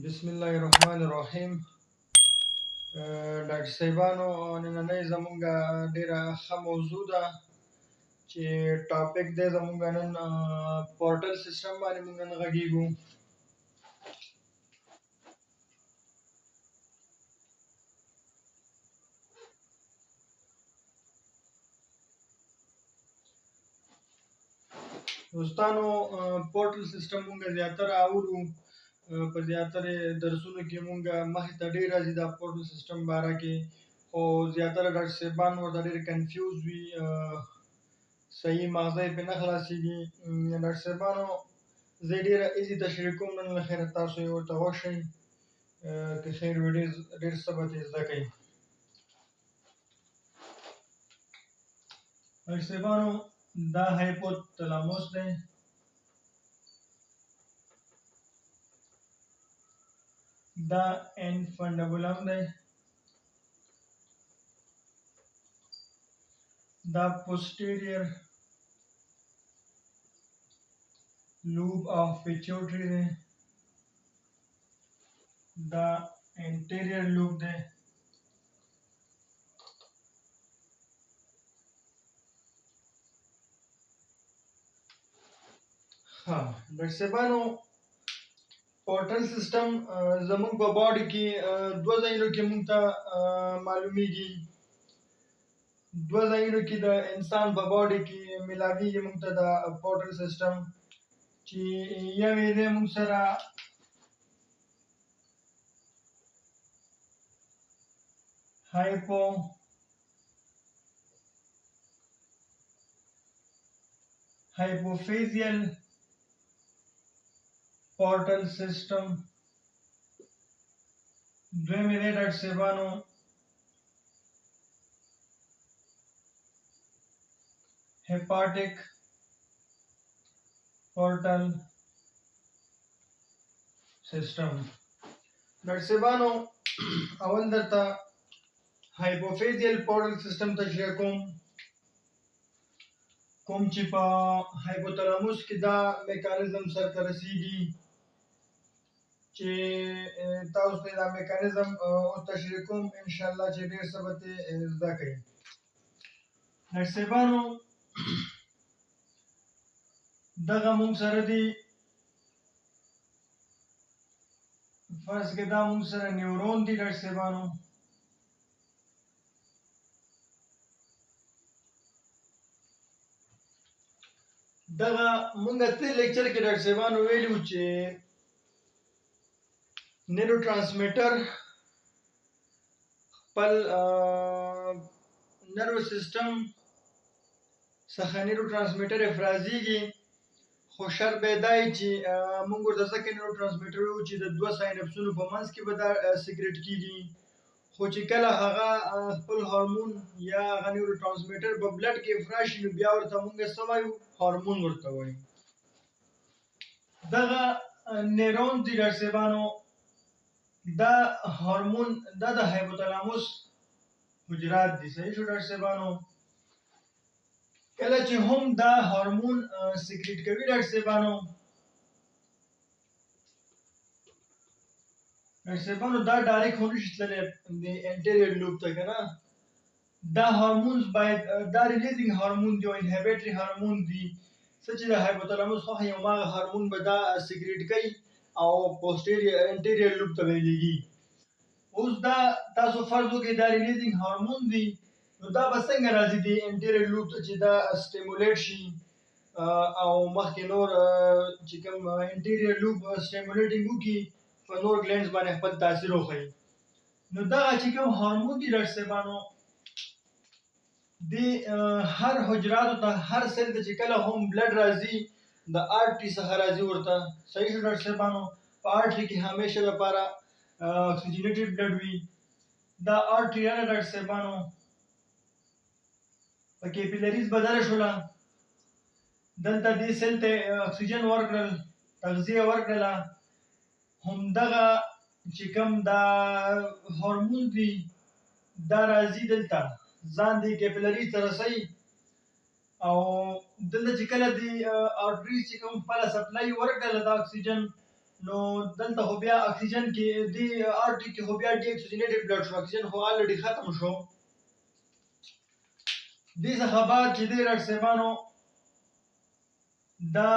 بسم الله الرحمن الرحیم. ډاکټر صاحبانو، نننۍ زمونږ ډیره ښه موضوع ده چې ټاپک دی زمونږ نن پورټل سیستم باندې مونږ نن غږیږو. دوستانو، پورټل سیستم مونږ زیاتره اورو په زیاتره درسونو کې مونږ مخې ته ډیر راځي دا پورټل سیستم باره کې، خو زیاتره ډاکټر صاحبان ورته ډیر کنفیوز وي، صحیح ماغزه یې پرې نه خلاصېږي. ډاکټر صاحبانو، زه ډېره ایزي تشریح کوم نن، له خیره تاسو یې ورته وښئ، که خیر وي ډېر څه به ترې زده کوئ. ډاکټر صاحبانو، دا هایپوتلاموس دی، دا انفنډبولم دی، دا posterior lobe of pituitary دی، دا anterior lobe دی، ډاکټر صاحبانو پورټل سیستم زموږ په باډي کې دوه ځایونو کې موږ ته معلومیږي. دوه ځایونو کې د انسان په باډي کې ملاویږي موږ ته دا پورټل سیستم، چې یو یې دی موږ سره hypophyseal portal system. دویم یې دی ډاکټر صاحبانو hepatic portal system. ډاکټر صاحبانو، اول درته hypophyseal portal system تشریح کوم چې په هایپوتلاموس کې دا میکانیزم سرته رسیږي، چې تاسو ته دا میکانیزم تشریح کوم انشاءالله چې ډېر څه به ترې زده کوئ. ډاکټر صاحبانو، دغه موږ سره دي، فرض کې دا موږ سره نیورون دي. ډاکټر صاحبانو، دغه مونږ تېر لیکچر کې ډاکټر صاحبانو ویلي چې نیورو ټرانسمیټر خپل نرو سیستم څخه نیورو ټرانسمیټر افرازېږي، خو شرط به یې دا وي چې مونږ ورته ځکه نیورو ټرانسمیټر وایو چې د دوه ساینپسونو په منځ کې به دا سیګریټ کېږي، خو چې کله هغه خپل هارمون یا هغه نیورو ټرانسمیټر په بلډ کې افراز شي، نو بیا ورته مونږ څه وایو؟ هارمون ورته وایو. دغه نیورون دي ډاکټر صاحبانو، دا هارمون دا د هایپوتلاموس حجرات دي. صحیح شو ډاکټر صاحبانو؟ کله چې هم دا هارمون سیکریټ کوي ډاکټر صاحبانو، دا ډایرکټ خو نشي تللی د انټیریور لوب ته، که نه؟ دا هارمونز باید دا ریلیزینګ هارمون دی او انهبیټري هارمون دی، څه چې د هایپوتلاموس خوښه یو هماغه هارمون به دا سیکریټ کوي او انټیریور لوب ته به یې لیږي. اوس دا تاسو فرض وکړئ دا ریلیزینګ هارمون دی، نو دا به څنګه راځي د انټیریور لوب ته چې دا سټیمولیټ شي او مخکې نور چې کوم انټیریور لوب سټیمولیټینګ وکړي، په نور ګلینډز باندې خپل تاثیر وښیي. نو دغه چې کوم هارمون دی ډاکټر صاحبانو، د هر حجراتو ته هر سیل ته چې کله هم بلډ راځي، د آرټري څخه راځي ورته. صحیح شو ډاکټر صاحبانو؟ په آرټري کې همیشه دپاره اکسیجنیټډ بلډ وي. دا آرټري راغله ډاکټر صاحبانو، په کیپیلریز بدله شوله، دلته دې سیل ته اکسیجن ورکړل، تغذیه ورکړله، همدغه چې کوم دا هارمون دی دا راځي دلته ځان دې کیپیلریز ته رسوي، او دلته چې کله د آرټریز چې کوم خپله سپلای ورکړله د اکسیجن، نو دلته خو بیا اکسیجن کې دی آرټي کې خو بیا ډي اکسیجنیټډ بلډ شو، اکسیجن خو الریډي ختم شو. دې څخه بعد چې دی ډاکټر صاحبانو دا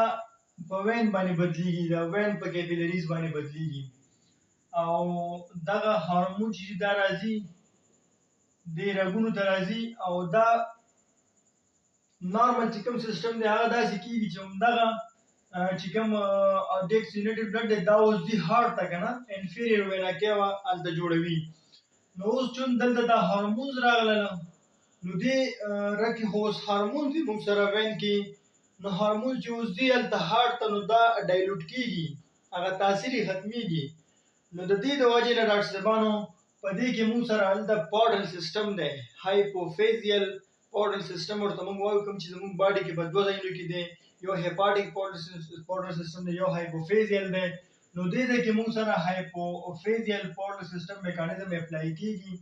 په وین باندې بدلیږي، دا وین په کیپیلریز باندې بدلیږي او دغه هارمون چې دا راځي د رګونو ته راځي او دا نارمل چې کوم سیستم دی هغه داسې کېږي چې همدغه چې کوم ډیکسینیټډ بلډ دی دا اوس دی هارت ته که نه انفیریر وینا کیوا هلته جوړوي. نو اوس چون دلته دا هارمونز راغلله نو دې رګ کې خو اوس هارمون دي موږ سره وین کې، نو هارمون چې اوس دی هلته هارت ته نو دا ډایلوټ کېږي، هغه تاثیر یې ختمېږي. نو د دې د وجې نه ډاکټر صاحبانو په دې کې موږ سره هلته پورټل سیسټم دی، هایپوفیزیل پورټل سیسټم ورته موږ وایو، کوم چې زموږ باډي کې په دوه ځایونو کې دی، یو هیپاټیک پورټل سیسټم دی، یو هایپوفیزیل دی. نو دې ځای کې موږ سره هایپوفیزیل پورټل سیسټم میکانیزم اپلای کېږي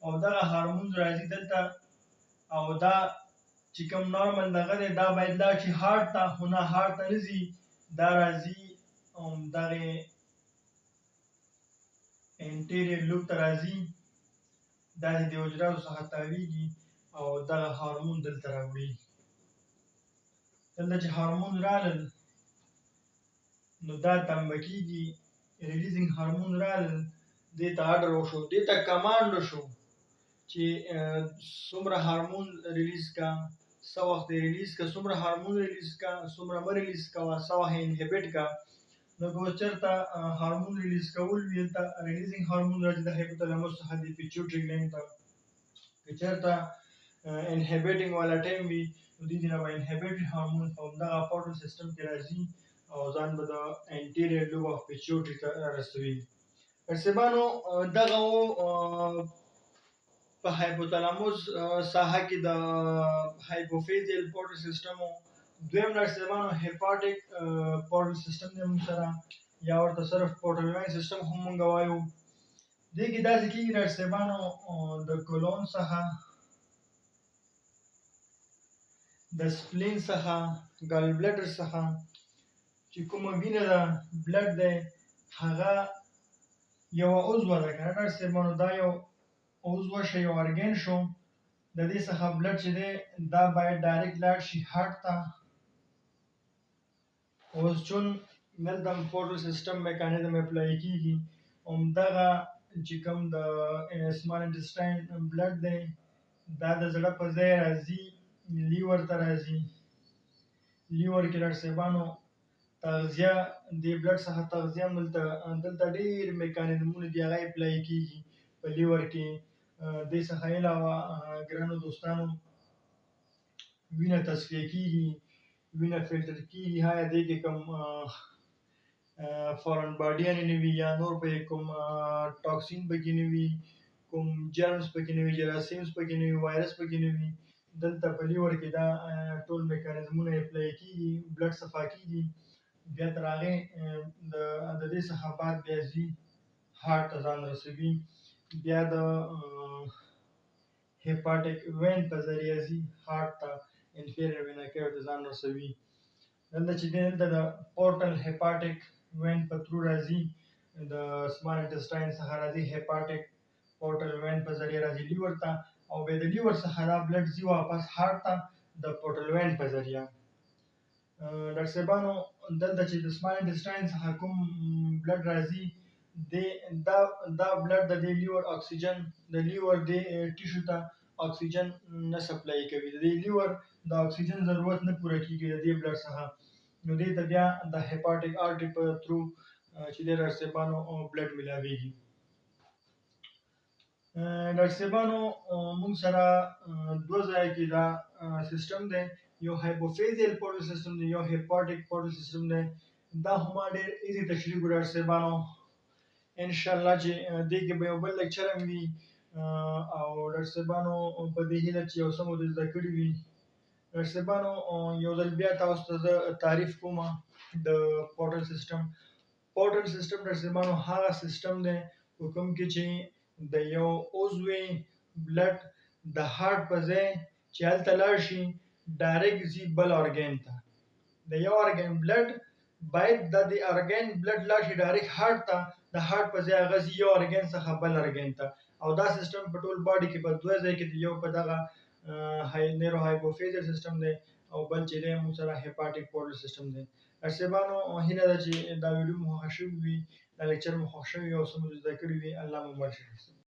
او دغه هارمونز راځي دلته او دا چې کوم نارمل دغه دی دا باید لاړ شي هارت ته، خو نه هارت ته نه ځي، دا راځي دغې انټیریر لوب ته راځي، داسې د حجراتو څخه تاویږي او دغه هارمون دلته راوړي. دلته چې هارمون رالل نو دا تنبه کېږي، ریلیزینګ هارمون رالل، دې ته اډر وشو، دې ته کمانډ وشو چې څومره هارمون ریلیز کا، څه وخت یې ریلیز کا، څومره هارمون ریلیز کا، څومره مه ریلیز کوه، څه وخت یې انهبټ کا. نو که اوس چېرته هارمون ریلیز کول وي هلته ریلیزینګ هارمون راځي د هایپوتلاموس څخه د پیچوټري ګلینډ ته. که چېرته انهبټینګ والا ټایم وي نو دې نه به انهبټري هارمون په همدغه پورټل سیسټم کې راځي او ځان به د انټیریر لوب اف پیچوټري ته رسوي. صاحبانو دغه په هایپوتلاموس ساحه کې د هایپوفیزیل پورټل سیسټم و. دویم صاحبانو هیپاټیک پورټل سیسټم دی موږ سره، یا ورته صرف پورټل وین سیسټم هم موږ وایو. دې کې داسې کېږي صاحبانو د کولون څخه، د سپلین څخه، ګال بلډر څخه چې کومه وینه ده بلډ دی هغه یوه عضوه ده که نه ډاکټر صاحبانو، دا یو عضوه شو، یو ارګین شو، د دې څخه بلډ چې دی دا باید ډایرکټ لاړ شي هارت ته. اوس چون دلته پورټل سیسټم میکانیزم اپلای کېږي همدغه چې کوم د سمال انټسټاین بلډ دی دا د زړه په ځای راځي لیور ته راځي. لیور کې ډاکټر صاحبانو تغذیه د بلډ څخه تغذیه دلته ډېر میکانیزمونه دي هغه اپلای کېږي په لیور کې. دې څخه علاوه ګرانو دوستانو وینه تصفیه کېږي، وینه فلټر کېږي، آیا دې کې کوم فارن باډیانې نه وي یا نور پکې کوم ټاکسین پکې نه وي، کوم جرمز پکې نه وي، جراثیمز پکې نه وي، وایرس پکې نه وي. دلته په لیور کې دا ټول میکانیزمونه اپلای کېږي، بلډ صفا کېږي، بیا تر هغې د دې څخه بعد بیا ځي هارت ته ځان رسوي، بیا د هیپاټیک وین په ذریعه ځي هارت ته، انفیریر وینا کیوا ته ځان رسوي. دلته چې دی دلته د پورټل هیپاټیک وین په تھرو راځي، د سمال انټسټاین څخه راځي هیپاټیک پورټل وین په ذریعه راځي لیور ته او بیا د لیور څخه دا بلډ ځي واپس هارت ته د پورټل وین په ذریعه. ډاکټر صاحبانو دلته چې د سمال انټسټاین څخه کوم بلډ راځي دا بلډ د دې لیور اکسیجن د لیور د ټیشو ته اکسیجن نه سپلای کوي، د دې لیور د اکسیجن ضرورت نه پوره کېږي د دې بلډ څخه. نو دې ته بیا د هیپاټیک آرټري په تھرو چې دی ډاکټر صاحبانو بلډ ملاویږي. ډاکټر صاحبانو موږ سره دوه ځایه کې دا سیسټم دی، یو هایپوفیزیل پورټل سیسټم دی، یو هیپاټیک پورټل سیسټم دی. دا خو ما ډېر ایزي تشریح کړو ډاکټر صاحبانو، انشاءالله چې دې کې به یو بل لیکچر هم وي او ډاکټر صاحبانو په دې هیله چې یو څه مو زده کړي وي. ډاکټر صاحبانو یو ځل بیا تاسو ته زه تعریف کوم د پورټل سیسټم. پورټل سیسټم ډاکټر صاحبانو هغه سیسټم دی په کوم کې چې د یو عضوې بلډ د هارت په ځای چې هلته لاړ شي ډایرکټ ځي بل ارګین ته، د یو ارګین بلډ باید د ارګین بلډ لاړ شي ډایرکټ هارت ته، د هارت په ځای هغه یو ارګین څخه بل ارګین ته، او دا سیستم په ټول باډي کې په دوه ځای کې دی، یو په دغه نیرو هایپوفیزیل سیستم دی او بل چې دی موږ سره هیپاټیک پورټل سیستم دی. ارسبانو هیله ده چې دا ویډیو مو خوښ شوی وي، دا لیکچر مو خوښ شوی او څه مو زده کړي وي. الله مو مل شه.